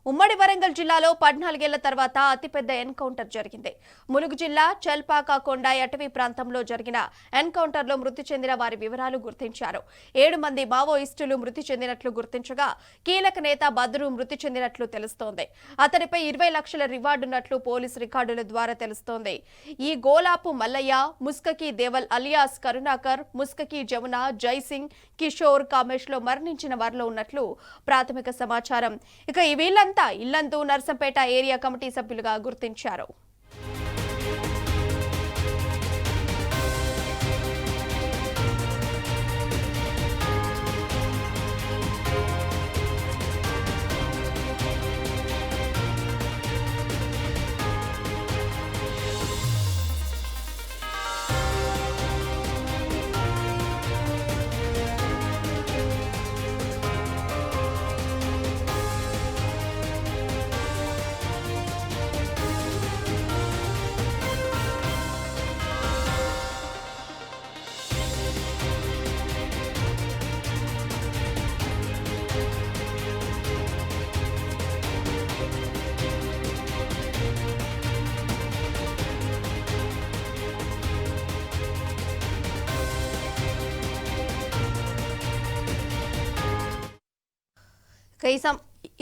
ఉమ్మడి వరంగల్ జిల్లాలో 14 ఏళ్ల తర్వాత అతిపెద్ద ఎన్కౌంటర్ జరిగింది. ములుగు జిల్లా చల్పాక-కొండ అటవీ ప్రాంతంలో జరిగిన ఎన్కౌంటర్లో మృతి చెందిన వారి వివరాలు గుర్తించారు. 7 మంది మావోయిస్టులు మృతి చెందినట్లు గుర్తించగా కీలక నేత బద్రు మృతి చెందినట్లు తెలుస్తోంది. అతడిపై 20 లక్షల రివార్డున్నట్లు పోలీసు రికార్డుల ద్వారా తెలుస్తోంది. ఈ గోలాపు మల్లయ్య, ముస్కకి దేవల్ అలియాస్ కరుణాకర్, ముస్కకి జమున, జైసింగ్, కిషోర్, కామేష్ లో మరణించిన వారిలో ఉన్నట్లు ప్రాథమిక సమాచారం. ఇక ఈ వీళ్ళంతా ఇల్లందు నర్సంపేట ఏరియా కమిటీ సభ్యులుగా గుర్తించారు.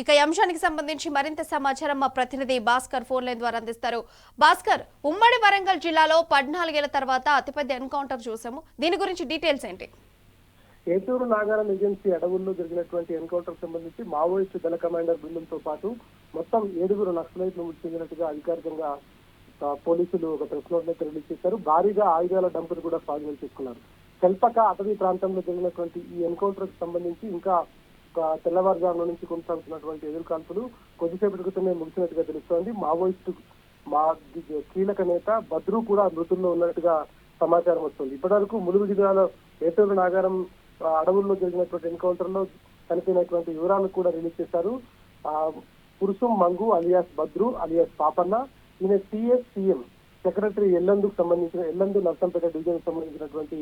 ఇక ఈ అంశానికి సంబంధించి మరింత సమాచారం మా ప్రతినిధి భాస్కర్ ఫోన్ లైన్ ద్వారా అందిస్తారు. భాస్కర్, ఉమ్మడి వరంగల్ జిల్లాలో 14 ఏళ్ల తర్వాత అతిపెద్ద ఎన్కౌంటర్ చూసాము. దీని గురించి డీటెయిల్స్ ఏంటి? ఏటూరు నాగారం ఏజెన్సీ అడవుల్లో జరిగినటువంటి ఎన్కౌంటర్ సంబంధించి మావోయిస్టు దళ కమాండర్ బృందంతో పాటు మొత్తం 7 నక్సలైట్లు మృతి చెందినట్టుగా అధికారికంగా పోలీసులు ఒక ప్రెస్ నోట్ అయితే రిలీజ్ చేశారు. భారీగా ఆయుధాల డంపులు కూడా స్వాధీనం చేసుకున్నారు. కల్పక అటవీ ప్రాంతంలో జరిగినటువంటి ఈ ఎన్కౌంటర్ కి సంబంధించి ఇంకా తెల్లవారుజాముల నుంచి కొనసాగుతున్నటువంటి ఎదురుకాల్పులు కొద్దిసేపటి క్రితమే ముగిసినట్టుగా తెలుస్తోంది. మావోయిస్టు కీలక నేత బద్రు కూడా మృతుల్లో ఉన్నట్టుగా సమాచారం వస్తుంది. ఇప్పటివరకు ములుగు జిల్లాలో ఏటూరు నాగారం అడవుల్లో జరిగినటువంటి ఎన్కౌంటర్ లో చనిపోయినటువంటి వివరాలు కూడా రిలీజ్ చేశారు. పురుషం మంగు అలియాస్ బద్రు అలియాస్ పాపన్న, ఈయన CM secretary Yellandu Narsampet division సంబంధించినటువంటి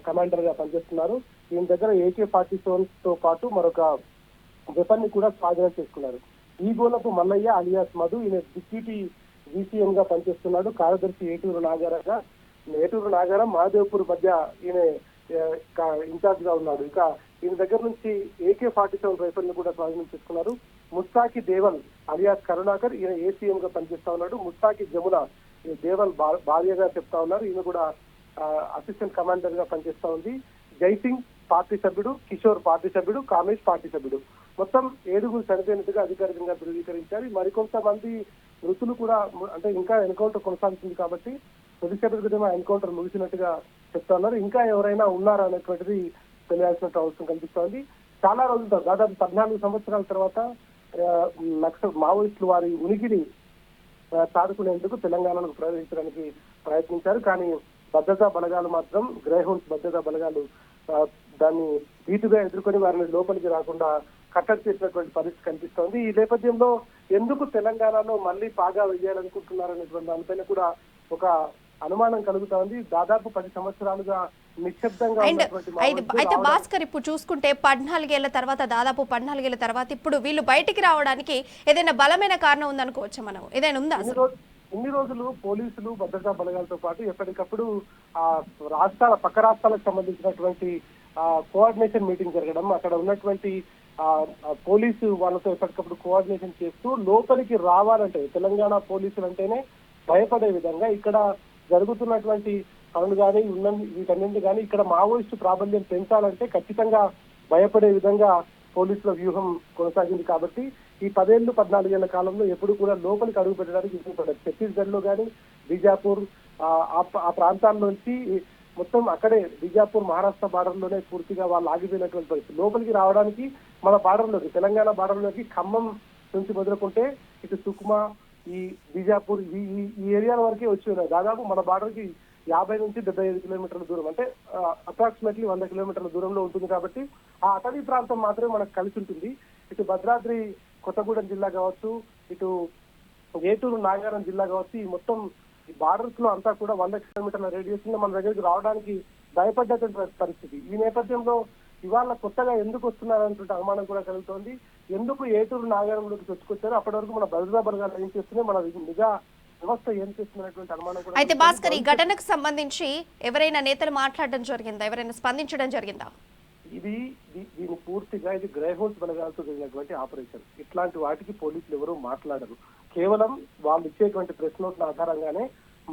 కమాండర్ గా పనిచేస్తున్నారు. ఈయన దగ్గర AK-47 తో పాటు మరొక వెపన్ ని కూడా స్వాధీనం చేసుకున్నారు. ఈ గోలపు మల్లయ్య అలియాస్ మధు, ఈయన డిప్యూటీ VCM గా పనిచేస్తున్నాడు. కార్యదర్శి ఏటూరు నాగారం మహాదేవ్పూర్ మధ్య ఈయన ఇన్ఛార్జ్ గా ఉన్నాడు. ఇక ఈయన దగ్గర నుంచి AK-47 రైఫల్ ని కూడా స్వాధీనం చేసుకున్నారు. ముస్తాకి దేవల్ అలియాస్ కరుణాకర్, ఈయన ACM గా పనిచేస్తా ఉన్నాడు. ముస్తాకి జమున దేవల్ భార్యగా చెప్తా ఉన్నారు. ఈయన కూడా అసిస్టెంట్ కమాండర్ గా పనిచేస్తా ఉంది. జైసింగ్ పార్టీ సభ్యుడు, కిషోర్ పార్టీ సభ్యుడు, కామేష్ పార్టీ సభ్యుడు. మొత్తం 7 చనిపోయినట్టుగా అధికారికంగా ధృవీకరించారు. మరికొంతమంది మృతులు కూడా, అంటే ఇంకా ఎన్కౌంటర్ కొనసాగుతుంది కాబట్టి కొద్దిసేపటి క్రితం ఎన్కౌంటర్ ముగిసినట్టుగా చెప్తా ఉన్నారు. ఇంకా ఎవరైనా ఉన్నారా అనేటువంటిది తెలియాల్సిన అవసరం కనిపిస్తోంది. చాలా రోజుల దాదాపు 14 సంవత్సరాల తర్వాత మావోయిస్టులు వారి ఉనికిని చాటుకునేందుకు తెలంగాణకు ప్రవేశించడానికి ప్రయత్నించారు. కానీ భద్రతా బలగాలు మాత్రం గ్రేహౌండ్స్ భద్రతా బలగాలు దాన్ని ధీటుగా ఎదుర్కొని వారిని లోపలికి రాకుండా కట్టడి చేసినటువంటి పరిస్థితి కనిపిస్తోంది. ఈ నేపథ్యంలో ఎందుకు తెలంగాణలో మళ్ళీ పాగా వేయాలనుకుంటున్నారనేటువంటి దానిపైన కూడా ఒక అనుమానం కలుగుతా ఉంది. దాదాపు 10 సంవత్సరాలుగా నిశ్శబ్దంగా అయితే భాస్కర్, ఇప్పుడు చూసుకుంటే 14 ఏళ్ల తర్వాత, దాదాపు 14 ఏళ్ల తర్వాత ఇప్పుడు వీళ్ళు బయటికి రావడానికి ఏదైనా బలమైన కారణం ఉందనుకోవచ్చా? మనం ఏదైనా ఉందా? ఇన్ని రోజులు పోలీసులు భద్రతా బలగాలతో పాటు ఎప్పటికప్పుడు పక్క రాష్ట్రాలకు సంబంధించినటువంటి కోఆర్డినేషన్ మీటింగ్ జరగడం, అక్కడ ఉన్నటువంటి పోలీసు వాళ్ళతో ఎప్పటికప్పుడు కోఆర్డినేషన్ చేస్తూ లోపలికి రావాలంటే తెలంగాణ పోలీసులు అంటేనే భయపడే విధంగా ఇక్కడ జరుగుతున్నటువంటి పనులు కానీ వీటన్నింటి కానీ ఇక్కడ మావోయిస్టు ప్రాబల్యం పెంచాలంటే ఖచ్చితంగా భయపడే విధంగా పోలీసుల వ్యూహం కొనసాగింది. కాబట్టి ఈ 10-14 ఏళ్ల కాలంలో ఎప్పుడు కూడా లోపలికి అడుగు పెట్టడానికి ఇష్టపడ్డారు. ఛత్తీస్గఢ్ లో కానీ బీజాపూర్ ఆ ప్రాంతాల్లోంచి మొత్తం అక్కడే బీజాపూర్ మహారాష్ట్ర బార్డర్ లోనే పూర్తిగా వాళ్ళు ఆగిపోయినటువంటి పరిస్థితి. లోపలికి రావడానికి మన బార్డర్లోకి, తెలంగాణ బార్డర్లోకి ఖమ్మం నుంచి మొదలుకుంటే ఇటు సుక్మా, ఈ బీజాపూర్ ఈ ఏరియాల వరకే వచ్చి ఉన్నాయి. దాదాపు మన బార్డర్ కి 50 నుంచి 75 కిలోమీటర్ల దూరం, అంటే అప్రాక్సిమేట్లీ 100 కిలోమీటర్ల దూరంలో ఉంటుంది. కాబట్టి ఆ అటవీ ప్రాంతం మాత్రమే మనకు కలిసి ఉంటుంది. ఇటు భద్రాద్రి కొత్తగూడెం జిల్లా కావచ్చు, ఇటు ఏటూరు నాగారం జిల్లా కావచ్చు, ఈ మొత్తం బార్డర్స్ లో అంతా కూడా 100 కిలోమీటర్ల రేడియస్ లో మన దగ్గరికి రావడానికి భయపడ్డటువంటి పరిస్థితి. ఈ నేపథ్యంలో ఇవాళ కొత్తగా ఎందుకు వస్తున్నారు అంటుంటే అనుమానం కూడా కలుగుతోంది. ఎందుకు ఏటూరు నాగారంలోకి చొచ్చుకొచ్చారు, అప్పటి వరకు మన భద్రతా బలగాలు ఏం చేస్తున్నాయి, మన నిఘా వ్యవస్థ ఏం చేస్తున్నటువంటి అనుమానం కూడా. అయితే భాస్కర్, ఈ ఘటనకు సంబంధించి ఎవరైనా నేతలు మాట్లాడడం జరిగిందా, ఎవరైనా స్పందించడం జరిగిందా? దీని పూర్తిగా ఇది గ్రేహౌన్స్ బలగాలతో జరిగినటువంటి ఆపరేషన్. ఇట్లాంటి వాటికి పోలీసులు ఎవరు మాట్లాడరు. కేవలం వాళ్ళు ఇచ్చేటువంటి ప్రెస్ నోట్ల ఆధారంగానే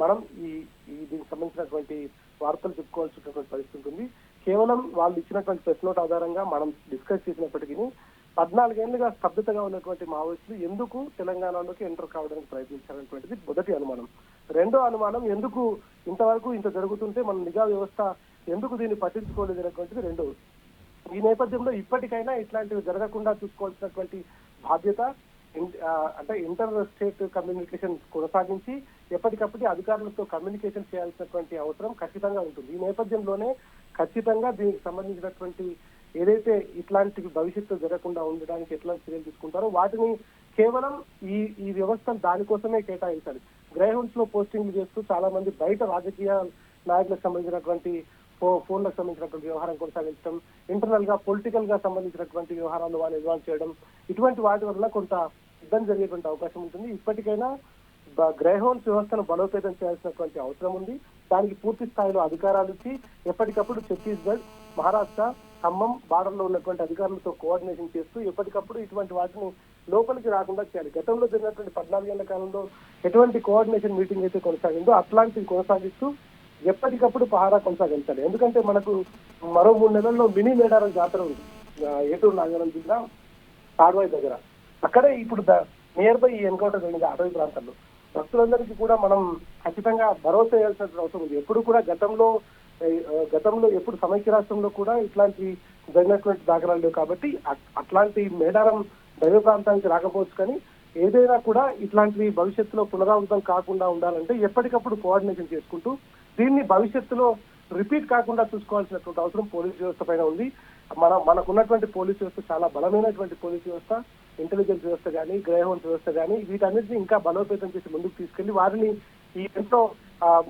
మనం దీనికి సంబంధించినటువంటి వార్తలు చెప్పుకోవాల్సినటువంటి పరిస్థితి ఉంటుంది. కేవలం వాళ్ళు ఇచ్చినటువంటి ప్రెస్ నోట్ ఆధారంగా మనం డిస్కస్ చేసినప్పటికీ 14 ఏళ్లుగా స్తబ్దతగా ఉన్నటువంటి మావోయిస్టులు ఎందుకు తెలంగాణలోకి ఎంటర్ కావడానికి ప్రయత్నించాలనేటువంటిది మొదటి అనుమానం. రెండో అనుమానం, ఎందుకు ఇంతవరకు ఇంత జరుగుతుంటే మన నిఘా వ్యవస్థ ఎందుకు దీన్ని పట్టించుకోలేదు అనేటువంటిది రెండోది. ఈ నేపథ్యంలో ఇప్పటికైనా ఇట్లాంటివి జరగకుండా చూసుకోవాల్సినటువంటి బాధ్యత అంటే ఇంటర్ స్టేట్ కమ్యూనికేషన్ కొనసాగించి ఎప్పటికప్పుడు అధికారులతో కమ్యూనికేషన్ చేయాల్సినటువంటి అవసరం ఖచ్చితంగా ఉంటుంది. ఈ నేపథ్యంలోనే ఖచ్చితంగా దీనికి సంబంధించినటువంటి ఏదైతే ఇట్లాంటి భవిష్యత్తు జరగకుండా ఉండడానికి ఎట్లాంటి చర్యలు తీసుకుంటారో వాటిని కేవలం ఈ వ్యవస్థను దానికోసమే కేటాయించాలి. గ్రేహౌండ్స్ లో పోస్టింగ్లు చేస్తూ చాలా మంది బయట రాజకీయ నాయకులకు సంబంధించినటువంటి ఫోన్లకు సంబంధించినటువంటి వ్యవహారం కొనసాగించడం, ఇంటర్నల్ గా పొలిటికల్ గా సంబంధించినటువంటి వ్యవహారాలు వాళ్ళు ఇన్వాల్వ్ చేయడం, ఇటువంటి వాటి వల్ల కొంత ఇబ్బంది జరిగేటువంటి అవకాశం ఉంటుంది. ఇప్పటికైనా గ్రేహౌండ్స్ వ్యవస్థను బలోపేతం చేయాల్సినటువంటి అవసరం ఉంది. దానికి పూర్తి స్థాయిలో అధికారాలు ఇచ్చి ఎప్పటికప్పుడు ఛత్తీస్గఢ్, మహారాష్ట్ర, ఖమ్మం బార్డర్ లో ఉన్నటువంటి అధికారులతో కోఆర్డినేషన్ చేస్తూ ఎప్పటికప్పుడు ఇటువంటి వాటిని లోపలికి రాకుండా చేయాలి. గతంలో జరిగినటువంటి 14 ఏళ్ల కాలంలో ఎటువంటి కోఆర్డినేషన్ మీటింగ్ అయితే కొనసాగిందో అట్లాంటివి కొనసాగిస్తూ ఎప్పటికప్పుడు పహారా కొనసాగించాలి. ఎందుకంటే మనకు మరో 3 నెలల్లో మినీ మేడారం జాతర ఉంది ఏటూరు నాగారం జిల్లా తాడ్వాయి దగ్గర. అక్కడే ఇప్పుడు నియర్ బై ఈ ఎన్కౌంటర్ జరిగింది అటవీ ప్రాంతాల్లో. భక్తులందరికీ కూడా మనం ఖచ్చితంగా భరోసా చేయాల్సిన అవసరం ఉంది. ఎప్పుడు కూడా గతంలో ఎప్పుడు సమైక్య రాష్ట్రంలో కూడా ఇట్లాంటి జరిగినటువంటి దాఖలాలు లేవు. కాబట్టి అట్లాంటి మేడారం దైవ ప్రాంతానికి రాకపోవచ్చు, కానీ ఏదైనా కూడా ఇట్లాంటివి భవిష్యత్తులో పునరావృతం కాకుండా ఉండాలంటే ఎప్పటికప్పుడు కోఆర్డినేషన్ చేసుకుంటూ దీన్ని భవిష్యత్తులో రిపీట్ కాకుండా చూసుకోవాల్సినటువంటి అవసరం పోలీస్ వ్యవస్థ పైన ఉంది. మనకున్నటువంటి పోలీస్ వ్యవస్థ చాలా బలమైనటువంటి పోలీస్ వ్యవస్థ, ఇంటెలిజెన్స్ వ్యవస్థ కానీ, గ్రేహౌండ్స్ వ్యవస్థ కానీ వీటన్నిటిని ఇంకా బలోపేతం చేసి ముందుకు తీసుకెళ్లి వారిని ఈ ఎంతో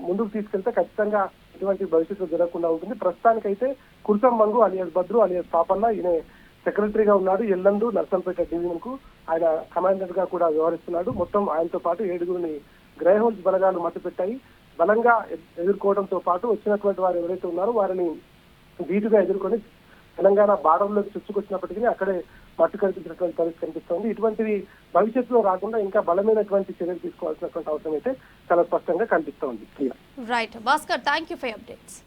ముందుకు తీసుకెళ్తే ఖచ్చితంగా ఇటువంటి భవిష్యత్తు జరగకుండా ఉంటుంది. ప్రస్తుతానికైతే కుర్సం మంగు అలియాస్ బద్రు అలియాస్ పాపన్న, ఈయన సెక్రటరీగా ఉన్నాడు. ఎల్లందు నర్సంపేట డివిజన్ కు ఆయన కమాండర్ గా కూడా వ్యవహరిస్తున్నాడు. మొత్తం ఆయనతో పాటు 7గురిని గ్రేహౌండ్స్ బలగాలు మట్టుపెట్టాయి. బలంగా ఎదుర్కోవడంతో పాటు వచ్చినటువంటి వారు ఎవరైతే ఉన్నారో వారిని ధీటుగా ఎదుర్కొని తెలంగాణ బార్డర్లోకి చొచ్చుకొచ్చినప్పటికీ అక్కడే మట్టు కనిపించినటువంటి పరిస్థితి కనిపిస్తోంది. ఇటువంటివి భవిష్యత్తులో రాకుండా ఇంకా బలమైనటువంటి చర్యలు తీసుకోవాల్సినటువంటి అవసరం అయితే చాలా స్పష్టంగా కనిపిస్తోంది. Right Bhaskar, thank you for updates.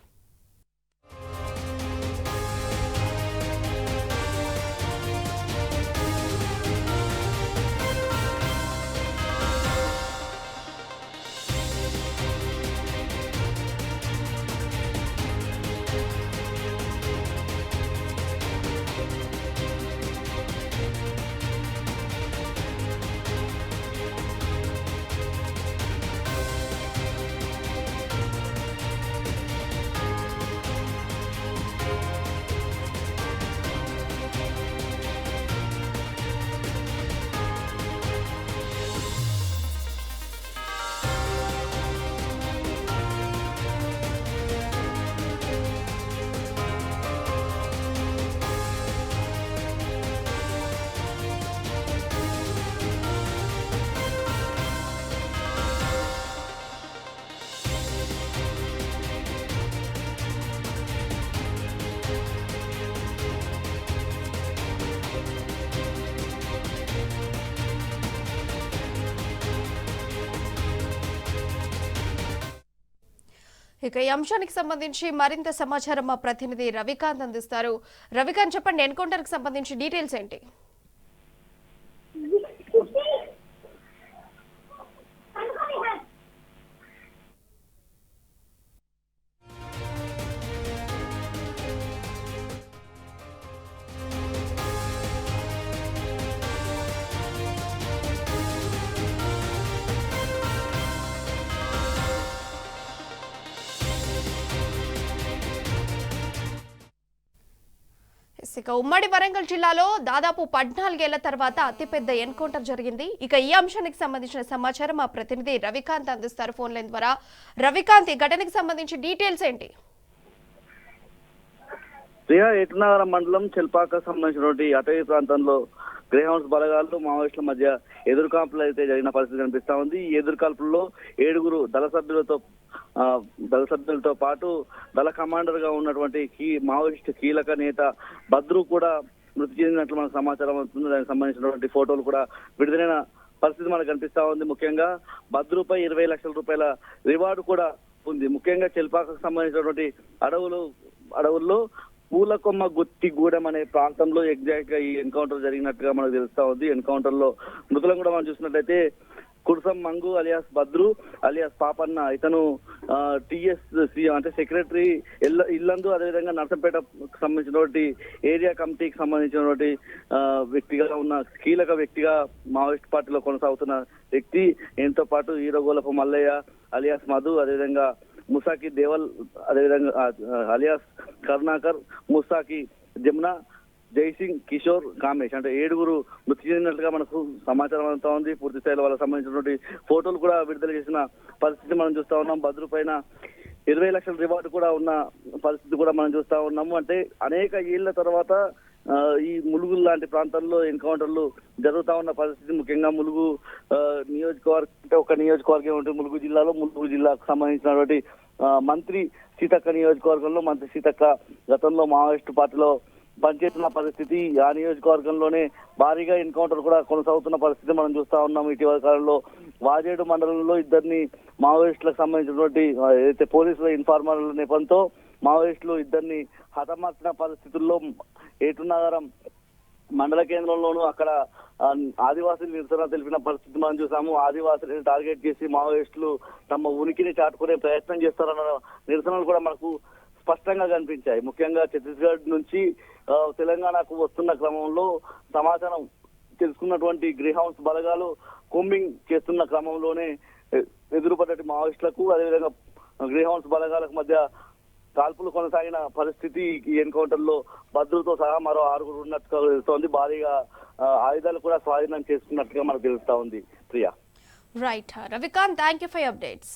ఇక ఈ అంశానికి సంబంధించి మరింత సమాచారం మా ప్రతినిధి రవికాంత్ అందిస్తారు. రవికాంత్, చెప్పండి, ఎన్కౌంటర్ కి సంబంధించి డీటెయిల్స్ ఏంటి? ఇక ఉమ్మడి వరంగల్ జిల్లాలో దాదాపు 14 ఏళ్ల తర్వాత అతిపెద్ద ఎన్కౌంటర్ జరిగింది. ఇక ఈ అంశానికి సంబంధించిన సమాచారం మా ప్రతినిధి రవికాంత్ అందిస్తారు ఫోన్ లైన్ ద్వారా. రవికాంత్, ఈ ఘటనకు సంబంధించి డీటెయిల్స్ ఏంటి? ప్రియా, ఏటునగరం మండలం చెల్పాక సంబంధించినటువంటి అటవీ ప్రాంతంలో గ్రేహౌండ్స్ బలగాలు మావోయిస్టుల మధ్య ఎదురుకాల్పులు అయితే జరిగిన పరిస్థితి కనిపిస్తా ఉంది. ఈ ఎదురుకాల్పుల్లో 7 దళ సభ్యులతో పాటు దళ కమాండర్ గా ఉన్నటువంటి మావోయిస్ట్ కీలక నేత భద్రు కూడా మృతి చెందినట్లు మనకు సమాచారం అవుతుంది. దానికి సంబంధించినటువంటి ఫోటోలు కూడా విడుదలైన పరిస్థితి మనకు కనిపిస్తా ఉంది. ముఖ్యంగా భద్రుపై 20 లక్షల రూపాయల రివార్డు కూడా ఉంది. ముఖ్యంగా చెల్పాకకు సంబంధించినటువంటి అడవుల్లో పూలకొమ్మ గుత్తిగూడెం అనే ప్రాంతంలో ఎగ్జాక్ట్ గా ఈ ఎన్కౌంటర్ జరిగినట్టుగా మనకు తెలుస్తా ఉంది. ఎన్కౌంటర్ లో మృతులను కూడా మనం చూసినట్లయితే కుర్సం మంగు అలియాస్ భద్రు అలియాస్ పాపన్న, ఇతను టిఎస్సి అంటే సెక్రటరీ ఇల్లందు, అదేవిధంగా నర్సంపేట సంబంధించినటువంటి ఏరియా కమిటీకి సంబంధించినటువంటి వ్యక్తిగా ఉన్న కీలక వ్యక్తిగా మావోయిస్ట్ పార్టీలో కొనసాగుతున్న వ్యక్తి. దీంతో పాటు ఈరగోలపు మల్లయ్య అలియాస్ మధు, అదేవిధంగా ముసాకి దేవల్, అదేవిధంగా అలియాస్ కరుణాకర్, ముసాకి జమున, జైసింగ్, కిషోర్, కామేష్ అంటే 7 మృతి చెందినట్లుగా మనకు సమాచారం అంతా ఉంది. పూర్తి స్థాయిలో వాళ్ళకి సంబంధించినటువంటి ఫోటోలు కూడా విడుదల చేసిన పరిస్థితి మనం చూస్తా ఉన్నాం. భద్రు పైన 20 లక్షల రివార్డు కూడా ఉన్న పరిస్థితి కూడా మనం చూస్తా ఉన్నాము. అంటే అనేక ఏళ్ల తర్వాత ఈ ములుగు లాంటి ప్రాంతాల్లో ఎన్కౌంటర్లు జరుగుతా ఉన్న పరిస్థితి. ముఖ్యంగా ములుగు నియోజకవర్గం అంటే ఒక నియోజకవర్గం ఉంటుంది ములుగు జిల్లాలో. ములుగు జిల్లాకు సంబంధించినటువంటి మంత్రి సీతక్క నియోజకవర్గంలో మంత్రి సీతక్క గతంలో మావోయిస్టు పార్టీలో పనిచేస్తున్న పరిస్థితి. ఆ నియోజకవర్గంలోనే భారీగా ఎన్కౌంటర్ కూడా కొనసాగుతున్న పరిస్థితి మనం చూస్తా ఉన్నాం. ఇటీవల కాలంలో వాజేడు మండలంలో 2 మావోయిస్టులకు సంబంధించినటువంటి ఏదైతే పోలీసుల ఇన్ఫార్మర్ల నెపంతో మావోయిస్టులు 2 హతమార్చిన పరిస్థితుల్లో ఏటునగరం మండల కేంద్రంలోనూ అక్కడ ఆదివాసీలు నిరసన తెలిపిన పరిస్థితి మనం చూసాము. ఆదివాసీలను టార్గెట్ చేసి మావోయిస్టులు తమ ఉనికిని చాటుకునే ప్రయత్నం చేస్తారన్న నిరసనలు కూడా మనకు స్పష్టంగా కనిపించాయి. ముఖ్యంగా ఛత్తీస్గఢ్ నుంచి తెలంగాణకు వస్తున్న క్రమంలో సమాచారం తెలుసుకున్నటువంటి గ్రేహౌండ్స్ బలగాలు కోంబింగ్ చేస్తున్న క్రమంలోనే ఎదురుపడ్డటి మావోయిస్టులకు అదేవిధంగా గ్రేహౌండ్స్ బలగాలకు మధ్య కాల్పులు కొనసాగిన పరిస్థితి. ఈ ఎన్కౌంటర్ లో భద్రుతో సహా మరో 6 ఉన్నట్టుగా తెలుస్తోంది. భారీగా ఆయుధాలు కూడా స్వాధీనం చేసుకున్నట్టుగా మనకు తెలుస్తా ఉంది. Priya. Right Ravikanth, thank you for updates.